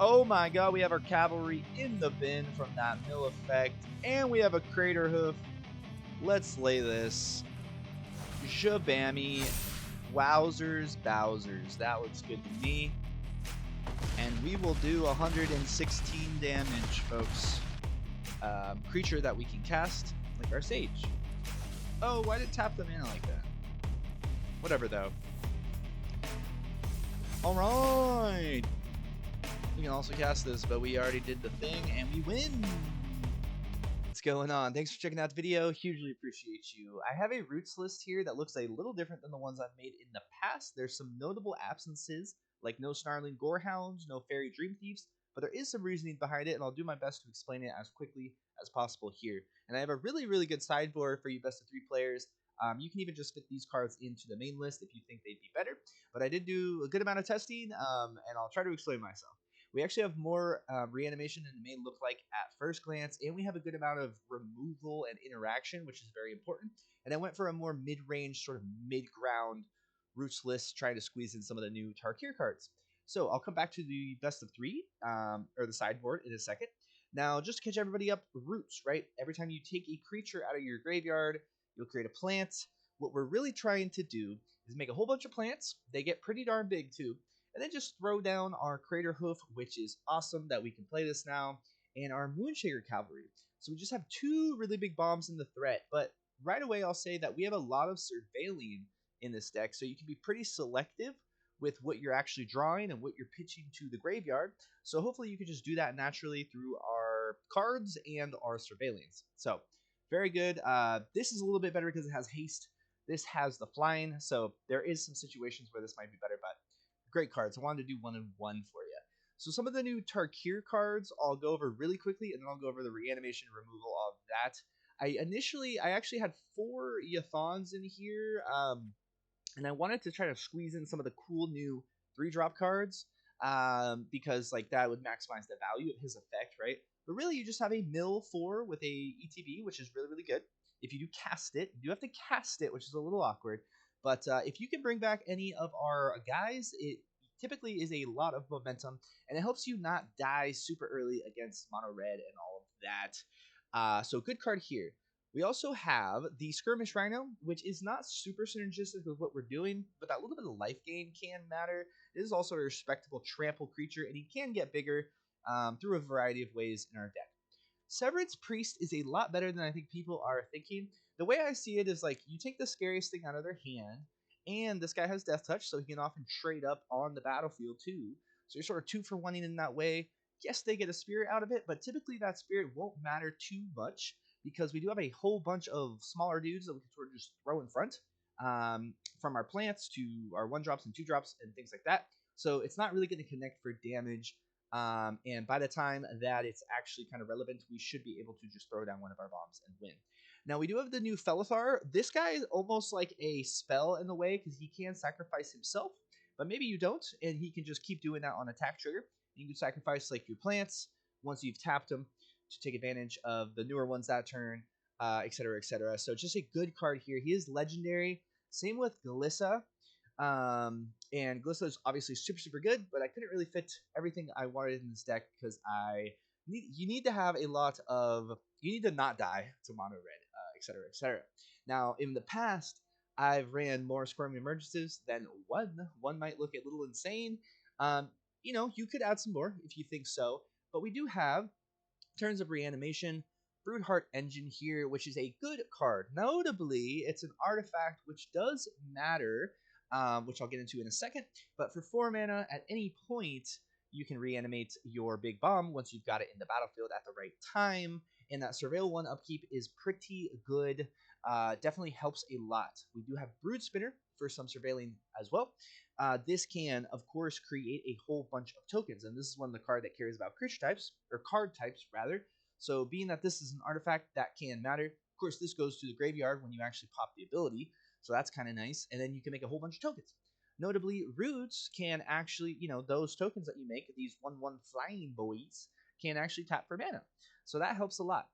Oh my god, we have our cavalry in the bin from that mill effect, and we have a Craterhoof. Let's lay this. Jabammy. Wowzers, Bowsers. That looks good to me. And we will do 116 damage, folks. Creature that we can cast, like our Sage. Oh, why did it tap them in like that? Whatever, though. Alright! We can also cast this, but we already did the thing, and we win! What's going on? Thanks for checking out the video. Hugely appreciate you. I have a Roots list here that looks a little different than the ones I've made in the past. There's some notable absences, like no Snarling Gorehounds, no Fairy Dream Thieves, but there is some reasoning behind it, and I'll do my best to explain it as quickly as possible here. And I have a really, really good sideboard for you best of 3 players. You can even just fit these cards into the main list if you think they'd be better. But I did do a good amount of testing, and I'll try to explain myself. We actually have more reanimation than it may look like at first glance, and we have a good amount of removal and interaction, which is very important. And I went for a more mid-range, sort of mid-ground Roots list, trying to squeeze in some of the new Tarkir cards. So I'll come back to the best of 3, or the sideboard, in a second. Now, just to catch everybody up, Roots, right? Every time you take a creature out of your graveyard, you'll create a plant. What we're really trying to do is make a whole bunch of plants. They get pretty darn big, too. And then just throw down our Craterhoof, which is awesome that we can play this now, and our Moonshaker Cavalry. So we just have 2 really big bombs in the threat, but right away I'll say that we have a lot of surveilling in this deck, so you can be pretty selective with what you're actually drawing and what you're pitching to the graveyard. So hopefully you can just do that naturally through our cards and our surveillance. So very good. This is a little bit better because it has haste. This has the flying, so there is some situations where this might be better, but great cards. I wanted to do 1 and 1 for you. So some of the new Tarkir cards I'll go over really quickly, and then I'll go over the reanimation removal of that. I actually had 4 Yathans in here, and I wanted to try to squeeze in some of the cool new 3-drop cards, because like that would maximize the value of his effect, right? But really, you just have a mill 4 with a ETB, which is really, really good. If you do cast it, you do have to cast it, which is a little awkward. But if you can bring back any of our guys, it typically is a lot of momentum, and it helps you not die super early against mono red and all of that. So good card here. We also have the Skirmish Rhino, which is not super synergistic with what we're doing, but that little bit of life gain can matter. It is also a respectable trample creature, and he can get bigger through a variety of ways in our deck. Severance Priest is a lot better than I think people are thinking. The way I see it is like you take the scariest thing out of their hand, and this guy has Death Touch, so he can often trade up on the battlefield too. So you're sort of 2 for 1ing in that way. Yes, they get a spirit out of it, but typically that spirit won't matter too much because we do have a whole bunch of smaller dudes that we can sort of just throw in front, from our plants to our 1-drops and 2-drops and things like that. So it's not really going to connect for damage. And by the time that it's actually kind of relevant, we should be able to just throw down one of our bombs and win. Now, we do have the new Felothar. This guy is almost like a spell in the way because he can sacrifice himself, but maybe you don't, and he can just keep doing that on attack trigger. You can sacrifice like your plants once you've tapped them to take advantage of the newer ones that turn, etc., etc. So just a good card here. He is legendary. Same with Glissa. And Glissa is obviously super, super good, but I couldn't really fit everything I wanted in this deck because you need to have a lot of, you need to not die to mono red, etc., etc. Now, in the past, I've ran more Squirming Emergences than one. One might look a little insane. You could add some more if you think so, but we do have, in terms of reanimation, Broodheart Engine here, which is a good card. Notably, it's an artifact which does matter, which I'll get into in a second. But for 4 mana, at any point, you can reanimate your big bomb once you've got it in the battlefield at the right time. And that Surveil 1 upkeep is pretty good. Definitely helps a lot. We do have Broodspinner for some surveilling as well. This can, of course, create a whole bunch of tokens. And this is one of the cards that cares about creature types, or card types, rather. So being that this is an artifact, that can matter. Of course, this goes to the graveyard when you actually pop the ability. So that's kind of nice. And then you can make a whole bunch of tokens. Notably, Roots can actually, those tokens that you make, these 1/1 flying boys, can actually tap for mana. So that helps a lot.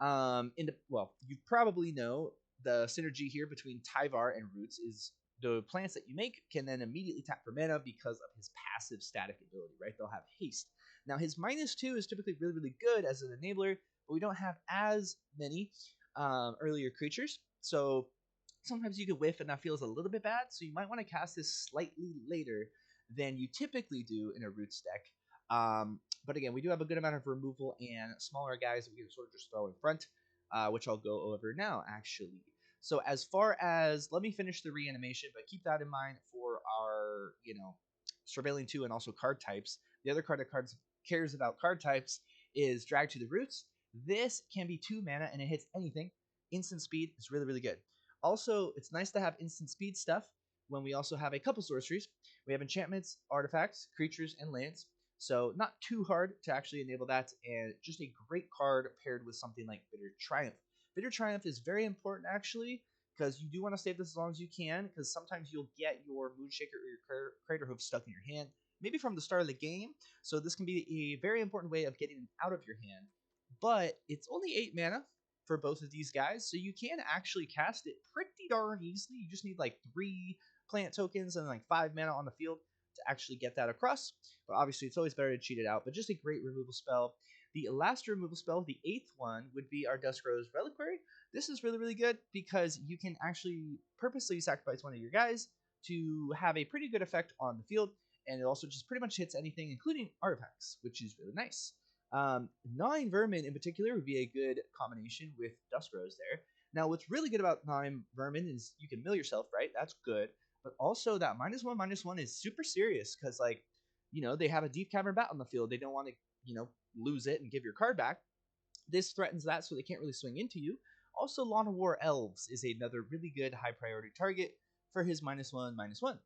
You probably know the synergy here between Tyvar and Roots is the plants that you make can then immediately tap for mana because of his passive static ability, right? They'll have haste. Now, his -2 is typically really, really good as an enabler, but we don't have as many earlier creatures. So sometimes you could whiff and that feels a little bit bad. So you might want to cast this slightly later than you typically do in a Roots deck. But again, we do have a good amount of removal and smaller guys that we can sort of just throw in front, which I'll go over now, actually. So as far as, let me finish the reanimation, but keep that in mind for our, Surveilling 2 and also card types. The other card that cares about card types is Drag to the Roots. This can be 2 mana and it hits anything. Instant speed is really, really good. Also, it's nice to have instant speed stuff when we also have a couple sorceries. We have enchantments, artifacts, creatures, and lands. So not too hard to actually enable that, and just a great card paired with something like Bitter Triumph. Bitter Triumph is very important actually, because you do want to save this as long as you can, because sometimes you'll get your Moonshaker or your Craterhoof stuck in your hand, maybe from the start of the game, so this can be a very important way of getting it out of your hand. But it's only 8 mana for both of these guys, so you can actually cast it pretty darn easily. You just need like 3 plant tokens and like 5 mana on the field to actually get that across. But obviously it's always better to cheat it out, but just a great removal spell. The last removal spell, the 8th one, would be our Duskrose Reliquary. This is really, really good because you can actually purposely sacrifice one of your guys to have a pretty good effect on the field, and it also just pretty much hits anything, including artifacts, which is really nice. 9 Vermin in particular would be a good combination with Duskrose there. Now, what's really good about 9 Vermin is you can mill yourself, right? That's good. But also that -1/-1 is super serious because, like, they have a Deep Cavern Bat on the field. They don't want to, lose it and give your card back. This threatens that, so they can't really swing into you. Also, Lawn of War Elves is another really good high priority target for his -1/-1.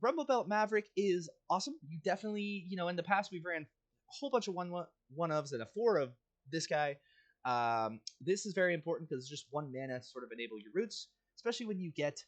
Rubblebelt Maverick is awesome. You definitely, in the past we've ran a whole bunch of one ofs and a 4 of this guy. This is very important because it's just 1 mana to sort of enable your roots, especially when you get,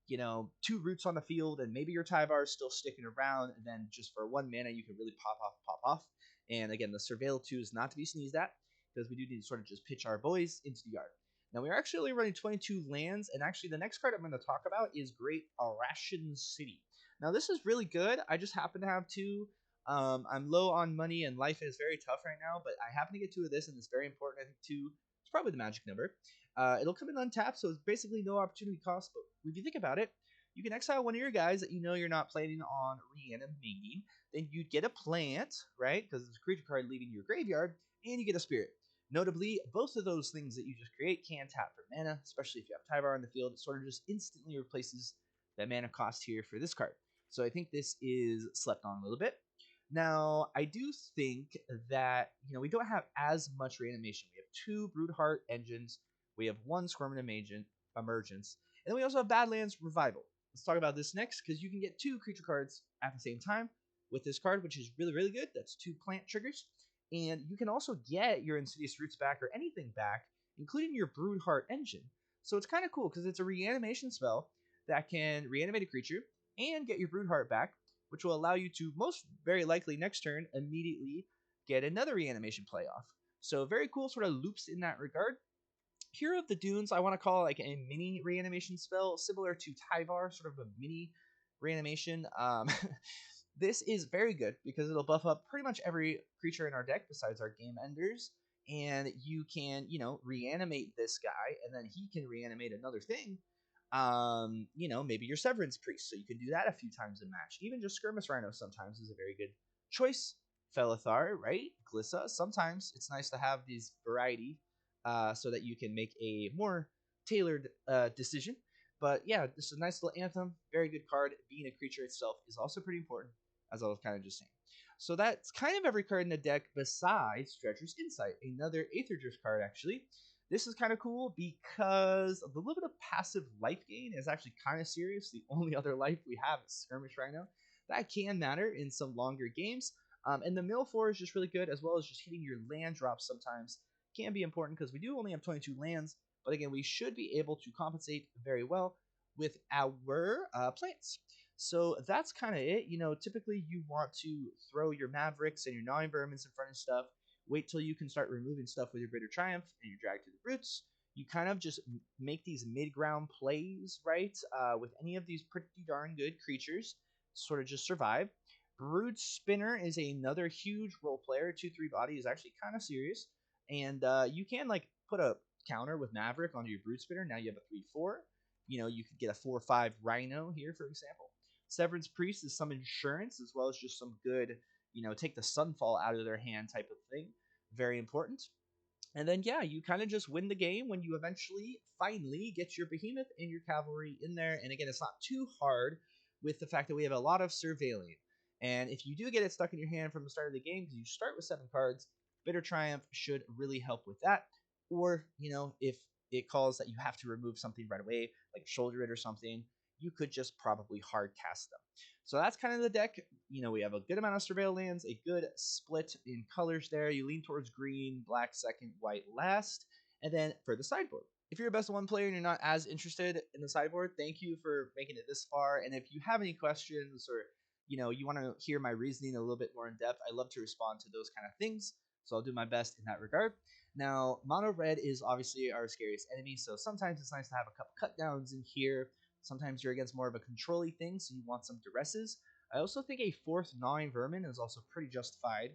2 roots on the field and maybe your Tyvar is still sticking around, and then just for 1 mana you can really pop off. And again, the Surveil 2 is not to be sneezed at, because we do need to sort of just pitch our boys into the yard. Now, we're actually only running 22 lands, and actually the next card I'm going to talk about is Great Arashan City. Now, this is really good. I just happen to have 2. I'm low on money, and life is very tough right now, but I happen to get 2 of this, and it's very important. I think 2 is probably the magic number. It'll come in untapped, so it's basically no opportunity cost, but if you think about it, you can exile one of your guys that you're not planning on reanimating, then you'd get a plant, right, because it's a creature card leaving your graveyard, and you get a spirit. Notably, both of those things that you just create can tap for mana, especially if you have Tyvar in the field. It sort of just instantly replaces the mana cost here for this card. So I think this is slept on a little bit. Now, I do think that, we don't have as much reanimation. We have 2 Broodheart Engines, we have 1 Squirming Emergence, and then we also have Badlands Revival. Let's talk about this next, because you can get 2 creature cards at the same time with this card, which is really, really good. That's 2 plant triggers. And you can also get your Insidious Roots back or anything back, including your Broodheart Engine. So it's kind of cool because it's a reanimation spell that can reanimate a creature and get your Broodheart back, which will allow you to most very likely next turn immediately get another reanimation playoff. So very cool sort of loops in that regard. Hero of the Dunes, I want to call like a mini reanimation spell, similar to Tyvar, sort of a mini reanimation. This is very good because it'll buff up pretty much every creature in our deck besides our game enders, and you can, reanimate this guy, and then he can reanimate another thing. Maybe your Severance Priest, so you can do that a few times a match. Even just Skirmish Rhino sometimes is a very good choice. Felothar, right? Glissa. Sometimes it's nice to have these variety, so that you can make a more tailored decision. But yeah, this is a nice little anthem. Very good card. Being a creature itself is also pretty important, as I was kind of just saying. So that's kind of every card in the deck besides Dredger's Insight, another Aether-Drift card, actually. This is kind of cool because the little bit of passive life gain is actually kind of serious. The only other life we have is Skirmish Rhino. That can matter in some longer games. And the mill 4 is just really good, as well as just hitting your land drops sometimes can be important because we do only have 22 lands. But again, we should be able to compensate very well with our plants. So that's kind of it. Typically you want to throw your Mavericks and your 9 Vermins in front of stuff. Wait till you can start removing stuff with your Bitter Triumph and your Drag to the Roots. You kind of just make these mid-ground plays, right? With any of these pretty darn good creatures, sort of just survive. Broodspinner is another huge role player. 2/3 body is actually kind of serious, and you can like put a counter with Maverick onto your Broodspinner. Now you have a 3/4. You know, you could get a 4/5 Rhino here, for example. Severance Priest is some insurance as well as just some good, you know, take the Sunfall out of their hand type of thing. Very important. And then, yeah, you kind of just win the game when you eventually, finally, get your Behemoth and your Cavalry in there. And again, it's not too hard with the fact that we have a lot of Surveilling. And if you do get it stuck in your hand from the start of the game, because you start with 7 cards, Bitter Triumph should really help with that. Or, you know, if it calls that you have to remove something right away, like Shoulder It or something, you could just probably hard cast them. So that's kind of the deck. You know, we have a good amount of Surveil lands, a good split in colors there. You lean towards green, black second, white last. And then for the sideboard, if you're a best of 1 player and you're not as interested in the sideboard, thank you for making it this far. And if you have any questions or, you know, you want to hear my reasoning a little bit more in depth, I love to respond to those kind of things. So I'll do my best in that regard. Now, mono red is obviously our scariest enemy, so sometimes it's nice to have a couple cut downs in here. Sometimes you're against more of a controlling thing, so you want some duresses. I also think a 4th gnawing vermin is also pretty justified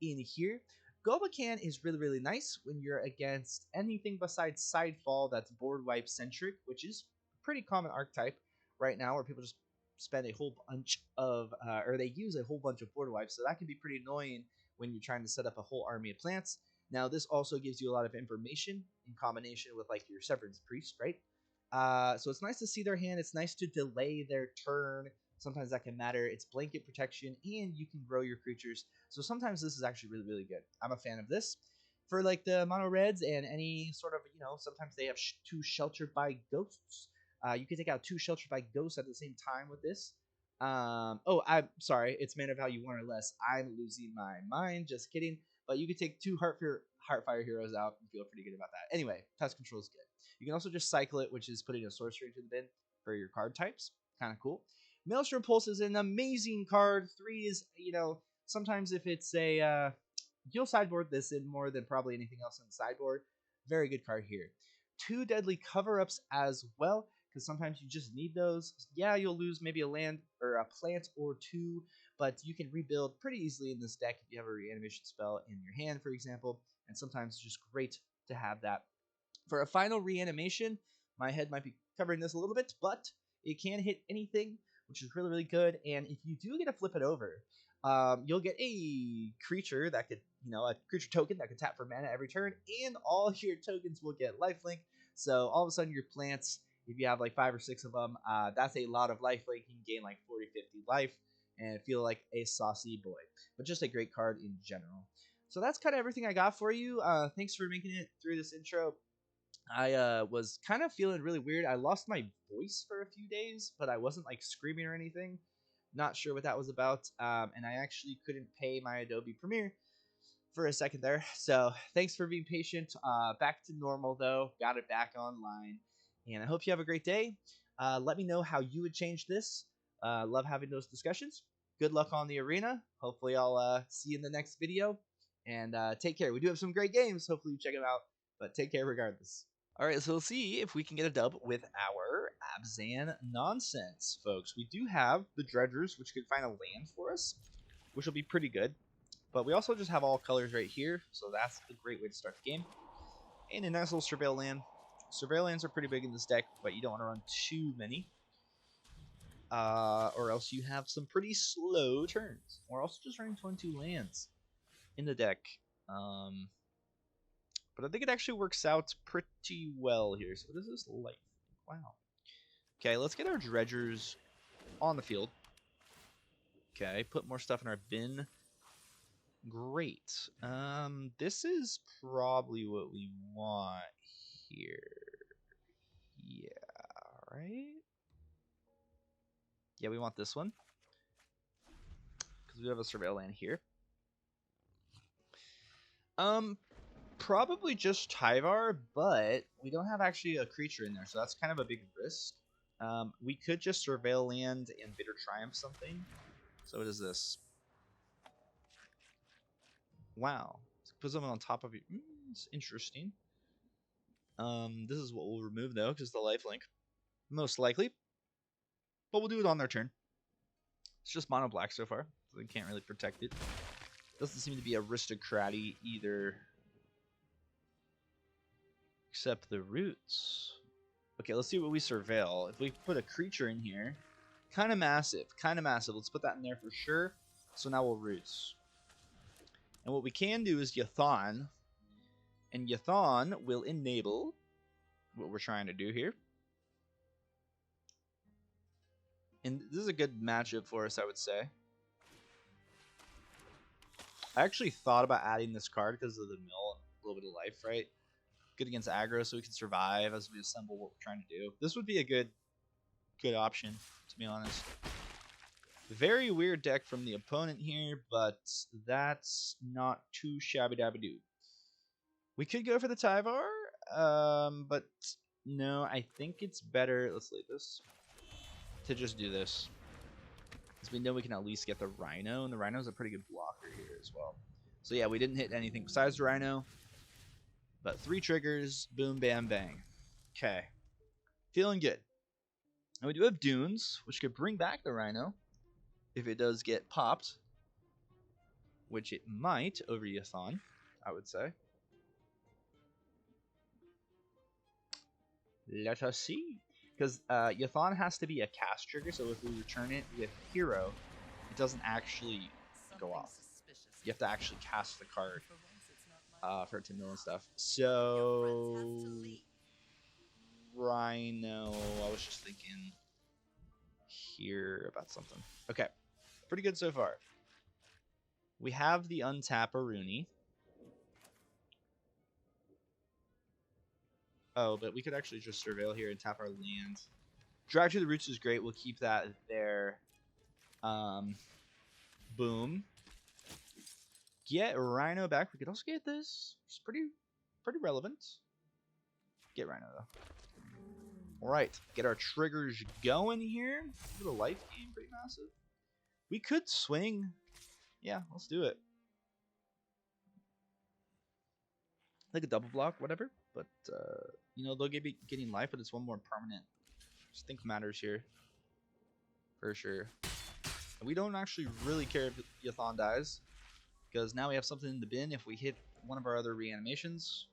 in here. Gobacan is really, really nice when you're against anything besides Sidefall that's board wipe centric, which is a pretty common archetype right now, where people just spend a whole bunch of, or they use a whole bunch of board wipes, so that can be pretty annoying when you're trying to set up a whole army of plants. Now, this also gives you a lot of information in combination with like your Severance Priest, right? So it's nice to see their hand. It's nice to delay their turn. Sometimes that can matter. It's blanket protection, and you can grow your creatures. So sometimes this is actually really, really good. I'm a fan of this. For like the mono reds and any sort of, you know, sometimes they have 2 Sheltered by Ghosts. You can take out 2 Sheltered by Ghosts at the same time with this. Oh, I'm sorry. It's mana value 1 or less. I'm losing my mind. Just kidding. But you could take 2 Heartfire Heroes out and feel pretty good about that. Anyway, pest control is good. You can also just cycle it, which is putting a sorcery into the bin for your card types. Kind of cool. Maelstrom Pulse is an amazing card. 3 is, you know, sometimes if it's a, you'll sideboard this in more than probably anything else in the sideboard. Very good card here. 2 Deadly Cover-Ups as well, because sometimes you just need those. Yeah, you'll lose maybe a land or a plant or 2, but you can rebuild pretty easily in this deck if you have a Reanimation spell in your hand, for example, and sometimes it's just great to have that. For a final Reanimation, my head might be covering this a little bit, but it can hit anything, which is really, really good, and if you do get to flip it over, you'll get a creature that could, you know, a creature token that can tap for mana every turn, and all your tokens will get lifelink, so all of a sudden your plants, if you have like 5 or 6 of them, that's a lot of lifelink. You can gain like 40, 50 life and feel like a saucy boy. But just a great card in general. So that's kind of everything I got for you. Thanks for making it through this intro. I was kind of feeling really weird. I lost my voice for a few days, but I wasn't like screaming or anything. Not sure what that was about. And I actually couldn't pay my Adobe Premiere for a second there. So thanks for being patient. Back to normal though. Got it back online. And I hope you have a great day. Let me know how you would change this. Love having those discussions. Good luck on the arena. Hopefully I'll see you in the next video. And take care. We do have some great games. Hopefully you check them out. But take care regardless. All right, so we'll see if we can get a dub with our Abzan nonsense, folks. We do have the Dredgers, which could find a land for us, which will be pretty good. But we also just have all colors right here, so that's a great way to start the game. And a nice little Surveil land. Surveil lands are pretty big in this deck, but you don't want to run too many. Or else you have some pretty slow turns. We're also just running 22 lands in the deck. But I think it actually works out pretty well here. So what is this life? Wow. Okay, let's get our Dredgers on the field. Okay, put more stuff in our bin. Great. This is probably what we want here. Yeah, right? Yeah, we want this one. Because we have a Surveil land here. Probably just Tyvar, but we don't have actually a creature in there, so that's kind of a big risk. We could just Surveil land and Bitter Triumph something. So what is this? Wow. Put something on top of you. It's interesting. This is what we'll remove, though, because the lifelink. Most likely. But we'll do it on their turn. It's just mono black so far. They can't really protect it. Doesn't seem to be aristocraty either. Except the roots. Okay, let's see what we surveil. If we put a creature in here, kind of massive, kind of massive. Let's put that in there for sure. So now we'll roots. And what we can do is Yathan. And Yathan will enable what we're trying to do here. And this is a good matchup for us, I would say. I actually thought about adding this card because of the mill and a little bit of life, right? Good against aggro, so we can survive as we assemble what we're trying to do. This would be a good option, to be honest. Very weird deck from the opponent here, but that's not too shabby-dabby-doo. We could go for the Tyvar, but no, I think it's better. Let's leave this to just do this. Because we know we can at least get the Rhino, and the Rhino's a pretty good blocker here as well. So yeah, we didn't hit anything besides the Rhino. But 3 triggers, boom, bam, bang. Okay. Feeling good. And we do have Dunes, which could bring back the Rhino if it does get popped. Which it might over Yathan, I would say. Let us see. Because Yathan has to be a cast trigger, so if we return it with Hero, it doesn't actually go off. You have to actually cast the card for it to mill and stuff. So, Rhino, I was just thinking here about something. Okay, pretty good so far. We have the untap Aruni. Oh, but we could actually just surveil here and tap our land. Drag to the Roots is great. We'll keep that there. Boom. Get Rhino back. We could also get this. It's pretty relevant. Get Rhino, though. Alright. Get our triggers going here. A little life gain, pretty massive. We could swing. Yeah, let's do it. Like a double block, whatever. But, you know, they'll be getting life, but it's one more permanent. Just think matters here. For sure. And we don't actually really care if Yathan dies. Because now we have something in the bin if we hit one of our other reanimations.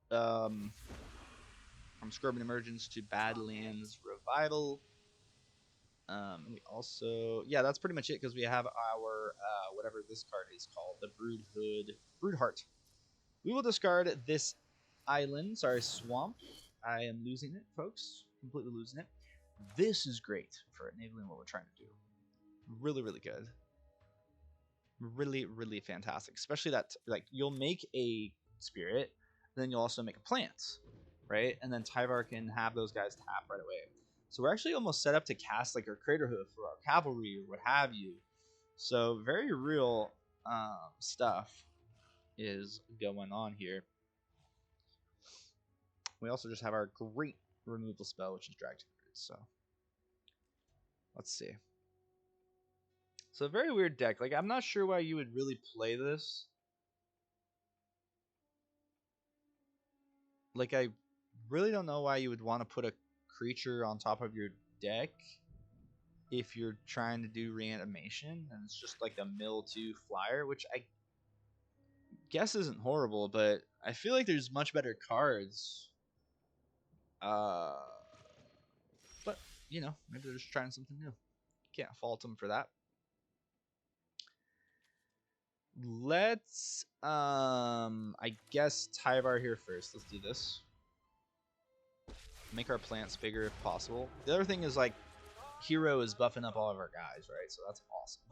From Squirming Emergence to Badlands Revival. We also... Yeah, that's pretty much it because we have our... whatever this card is called. The Broodheart. We will discard this island. Sorry, swamp. I am losing it, folks. Completely losing it. This is great for enabling what we're trying to do. Really, really good. Really, really fantastic. Especially that, like, you'll make a spirit, then you'll also make a plant, right? And then Tyvar can have those guys tap right away. So we're actually almost set up to cast, like, our Craterhoof or our Cavalry or what have you. So very real stuff is going on here. We also just have our great removal spell, which is Drag to the Roots. So let's see. So a very weird deck. Like, I'm not sure why you would really play this. Like, I really don't know why you would want to put a creature on top of your deck if you're trying to do reanimation and it's just like a mill 2 flyer, which I guess isn't horrible, but I feel like there's much better cards. But, you know, maybe they're just trying something new. Can't fault them for that. Let's, I guess Tyvar here first. Let's do this. Make our plants bigger if possible. The other thing is, like, Hero is buffing up all of our guys, right? So that's awesome.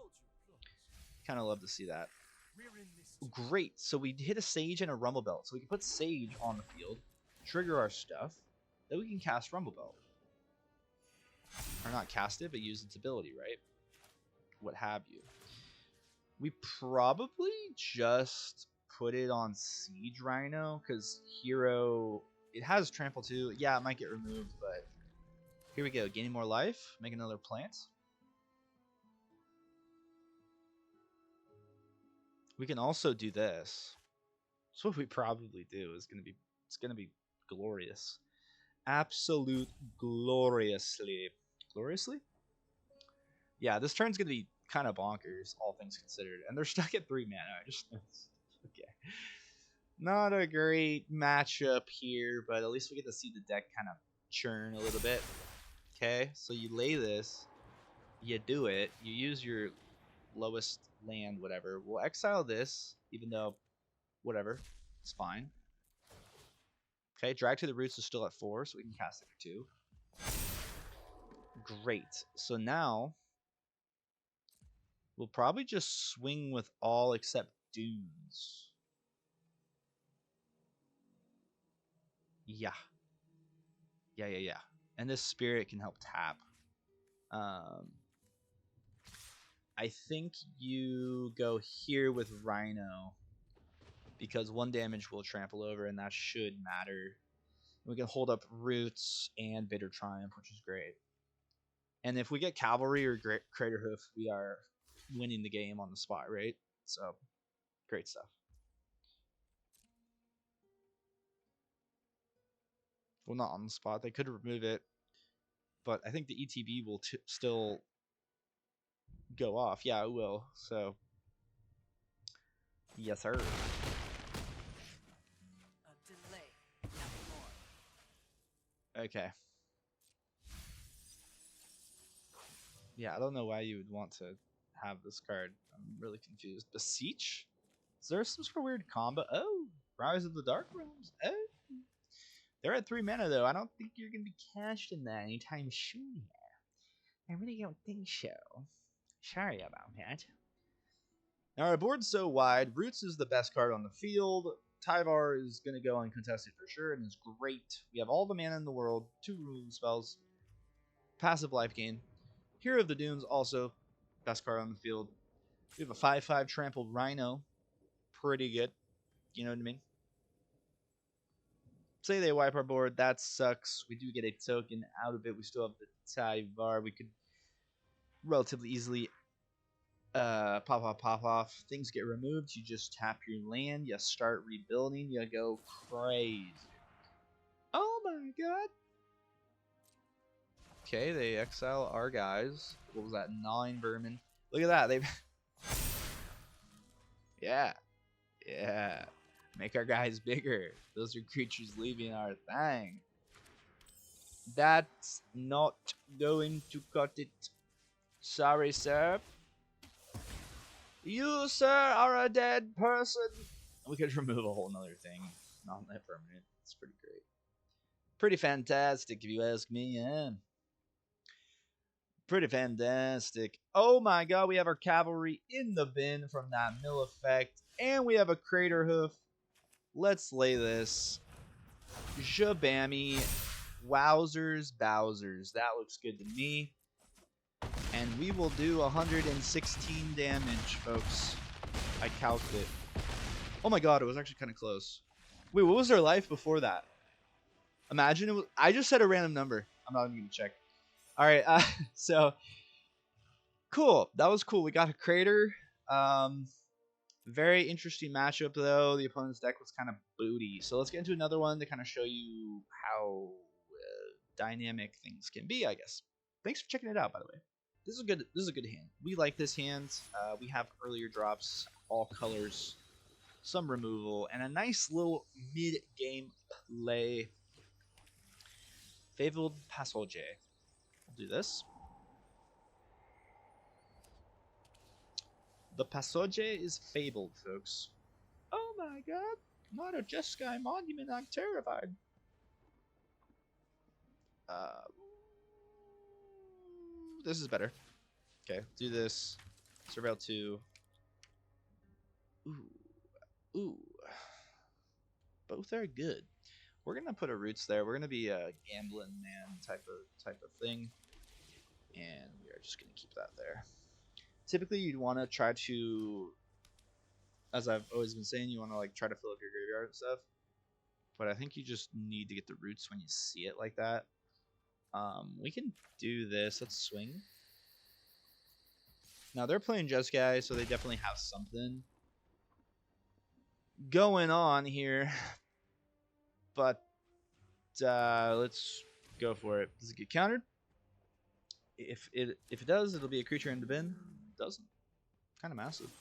Kind of love to see that. Great. So we hit a Sage and a Rubblebelt. So we can put Sage on the field, trigger our stuff, then we can cast Rubblebelt. Or not cast it, but use its ability, right? What have you. We probably just put it on Siege Rhino, because Hero, it has Trample too. Yeah, it might get removed, but here we go. Gaining more life, make another plant. We can also do this. So what we probably do is it's gonna be glorious. Absolute gloriously. Gloriously? Yeah, this turn's gonna be kind of bonkers, all things considered. And they're stuck at 3 mana. I just okay. Not a great matchup here, but at least we get to see the deck kind of churn a little bit. Okay, so you lay this, you do it, you use your lowest land, whatever. We'll exile this, even though, whatever, it's fine. Okay, Drag to the Roots is still at 4, so we can cast it for 2. Great. So now, we'll probably just swing with all except Dunes. Yeah. Yeah. And this Spirit can help tap. I think you go here with Rhino, because 1 damage will trample over, and that should matter. We can hold up Roots and Bitter Triumph, which is great. And if we get Cavalry or Craterhoof, we are winning the game on the spot, right? So, great stuff. Well, not on the spot. They could remove it, but I think the ETB will still go off. Yeah, it will. So, yes, sir. Okay. Yeah, I don't know why you would want to have this card. I'm really confused. Beseech? Is there some sort of weird combo? Oh, Rise of the Dark Realms. Oh. They're at 3 mana, though. I don't think you're going to be casting that anytime soon. I really don't think so. Sorry about that. Now, our board's so wide. Roots is the best card on the field. Tyvar is going to go uncontested for sure, and is great. We have all the mana in the world, 2 ruling spells, passive life gain. Hero of the Dunes, also best card on the field. We have a 5/5 trampled Rhino. Pretty good. You know what I mean? Say they wipe our board. That sucks. We do get a token out of it. We still have the Tyvar. We could relatively easily pop off. Things get removed. You just tap your land. You start rebuilding. You go crazy. Oh my god. Okay, they exile our guys. What was that? 9 vermin. Look at that. They've yeah. Make our guys bigger. Those are creatures leaving our thing. That's not going to cut it. Sorry, sir. You, sir, are a dead person. We could remove a whole nother thing. Not that permanent. It's pretty great. Pretty fantastic, if you ask me. Yeah. Pretty fantastic. Oh my god, we have our cavalry in the bin from that mill effect. And we have a Craterhoof. Let's lay this. Jabammy. Wowzers, Bowsers. That looks good to me. And we will do 116 damage, folks. I calced it. Oh my god, it was actually kind of close. Wait, what was their life before that? Imagine it was... I just said a random number. I'm not even going to check. Alright, so... Cool. That was cool. We got a Crater. Very interesting matchup, though. The opponent's deck was kind of booty. So let's get into another one to kind of show you how dynamic things can be, I guess. Thanks for checking it out, by the way. This is a good hand. We like this hand. We have earlier drops, all colors, some removal, and a nice little mid-game play. Fabled Passage. We'll do this. The Passage is fabled, folks. Oh my god. Not a Jeskai monument, I'm terrified. This is better. Okay, do this. Surveil 2. Ooh. Both are good. We're gonna put a Roots there. We're gonna be a gambling man type of thing. And we are just gonna keep that there. Typically you'd want to try to, as I've always been saying, you want to like try to fill up your graveyard and stuff. But I think you just need to get the Roots when you see it like that. We can do this. Let's swing. Now they're playing Jeskai, so they definitely have something going on here. But let's go for it. Does it get countered? If it does, it'll be a creature in the bin. doesn't. Kind of massive.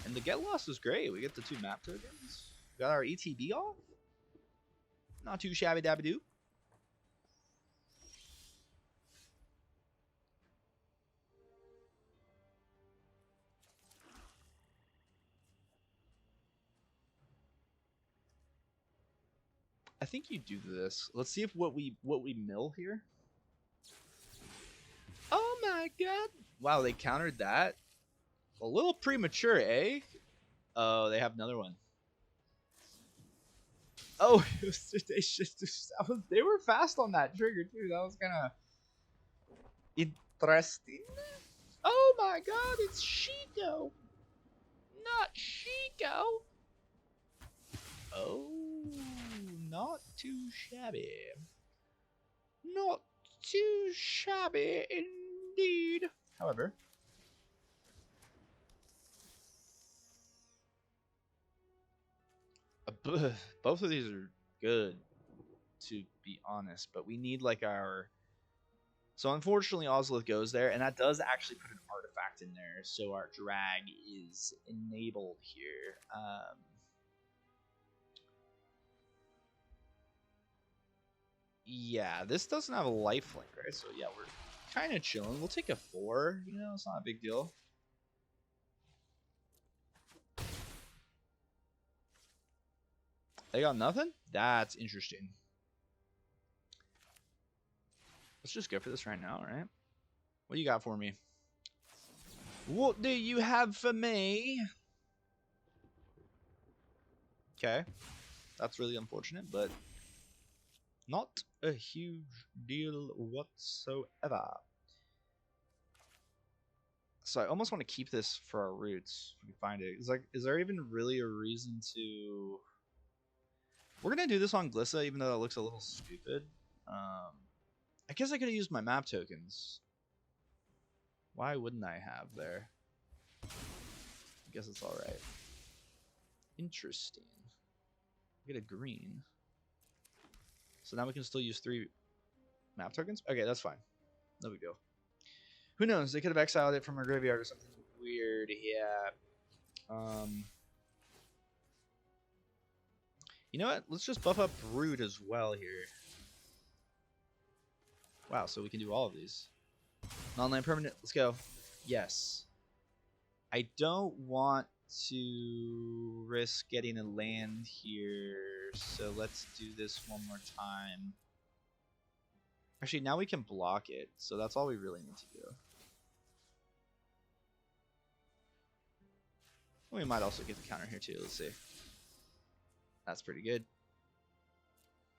And the get lost is great. We get the 2 map tokens. We got our ETB off. Not too shabby dabby doo. I think you do this. Let's see if what we mill here. Oh my god! Wow, they countered that. A little premature, eh? Oh, they have another one. Oh, they were fast on that trigger too. That was kind of interesting. Oh my god, it's Shiko, not Shiko. Oh, not too shabby. Not too shabby indeed. However, both of these are good, to be honest, but we need like our... So unfortunately Ozlith goes there, and that does actually put an artifact in there, so our drag is enabled here. Yeah, this doesn't have a lifelink, right? So yeah, we're kind of chilling. We'll take a 4, you know, it's not a big deal. They got nothing? That's interesting. Let's just go for this right now, right? What do you got for me? What do you have for me? Okay. That's really unfortunate, but not a huge deal whatsoever. So I almost want to keep this for our roots if we can find it. Is there even really a reason to... We're going to do this on Glissa, even though it looks a little stupid. I guess I could have used my map tokens. Why wouldn't I have there? I guess it's alright. Interesting. Get a green. So now we can still use 3 map tokens? Okay, that's fine. No big deal. Who knows? They could have exiled it from our graveyard or something weird. Yeah. You know what? Let's just buff up Brood as well here. Wow, so we can do all of these. Non-land permanent. Let's go. Yes. I don't want to risk getting a land here, so let's do this one more time. Actually, now we can block it, so that's all we really need to do. We might also get the counter here too. Let's see. That's pretty good.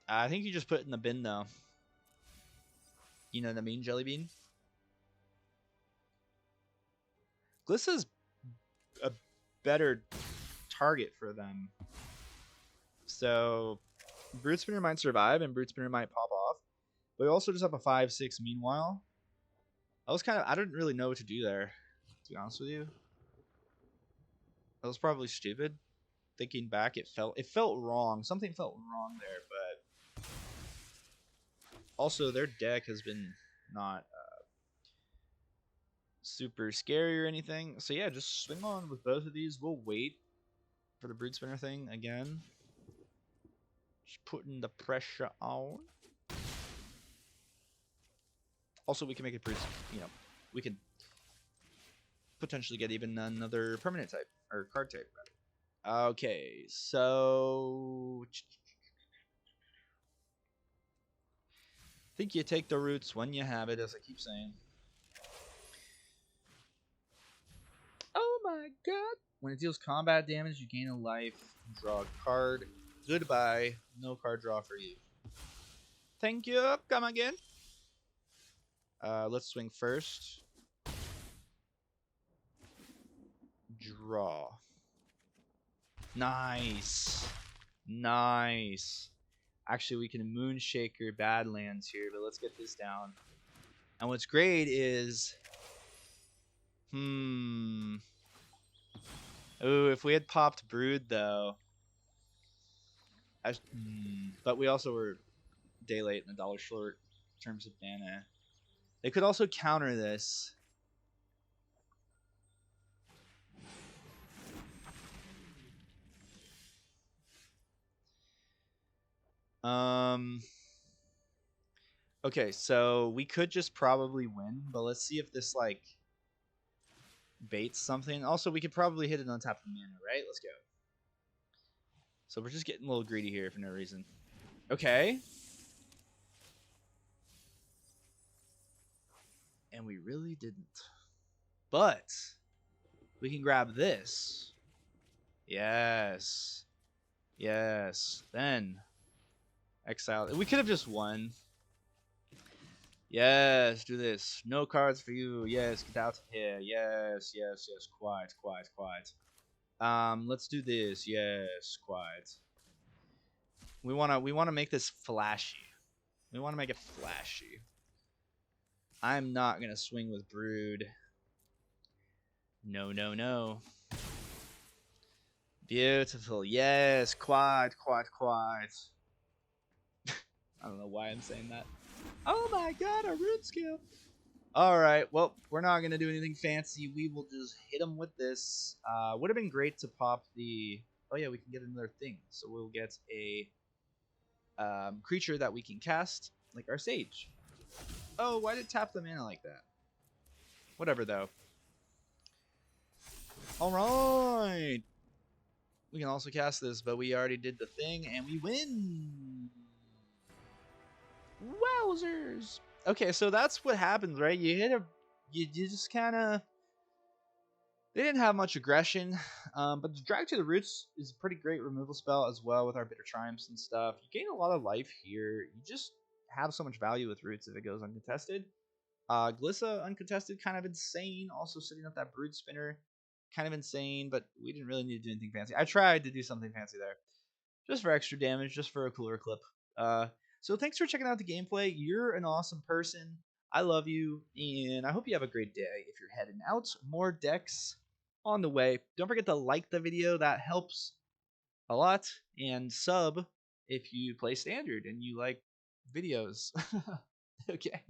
I think you just put it in the bin though. You know what I mean, Jelly Bean? Glissa's a better target for them. So Broodspinner might survive and Broodspinner might pop off. But we also just have a 5/6 meanwhile. I didn't really know what to do there, to be honest with you. That was probably stupid. Thinking back, it felt wrong. Something felt wrong there, but also their deck has been not super scary or anything. So yeah, just swing on with both of these. We'll wait for the Broodspinner thing again. Just putting the pressure on. Also, we can make it pretty, you know, we could potentially get even another permanent type or card type. Okay, so I think you take the roots when you have it, as I keep saying. Oh my god! When it deals combat damage, you gain a life and draw a card. Goodbye. No card draw for you. Thank you. Come again. Let's swing first. Draw. Nice. Nice. Actually, we can Moonshaker Badlands here, but let's get this down. And what's great is... Ooh, if we had popped Brood, though... But we also were day late and $1 short in terms of mana. They could also counter this. Okay, so we could just probably win, but let's see if this like baits something. Also, we could probably hit it on top of mana, right? Let's go. So we're just getting a little greedy here for no reason. Okay. And we really didn't. But we can grab this. Yes. Yes. Then exile. We could have just won. Yes, do this. No cards for you. Yes, get out of here. Yes, yes, yes. Quiet, quiet, quiet. Let's do this. Yes, quiet. We wanna make this flashy. We wanna make it flashy. I'm not gonna swing with Brood. No, no, no. Beautiful. Yes, quiet, quiet, quiet. I don't know why I'm saying that. Oh my god, a root skill. Alright, well, we're not going to do anything fancy. We will just hit him with this. Would have been great to pop the... Oh yeah, we can get another thing. So we'll get a creature that we can cast, like our Sage. Oh, why did it tap the mana like that? Whatever, though. Alright! We can also cast this, but we already did the thing, and we win! Wowzers! Okay, so that's what happens, right? You hit a... You just kind of... They didn't have much aggression, but the Drag to the Roots is a pretty great removal spell as well with our Bitter Triumphs and stuff. You gain a lot of life here. You just have so much value with Roots if it goes uncontested. Glissa uncontested, kind of insane. Also setting up that Broodspinner, kind of insane, but we didn't really need to do anything fancy. I tried to do something fancy there, just for extra damage, just for a cooler clip. So thanks for checking out the gameplay. You're an awesome person. I love you, and I hope you have a great day. If you're heading out, more decks on the way. Don't forget to like the video. That helps a lot. And sub if you play Standard and you like videos. Okay.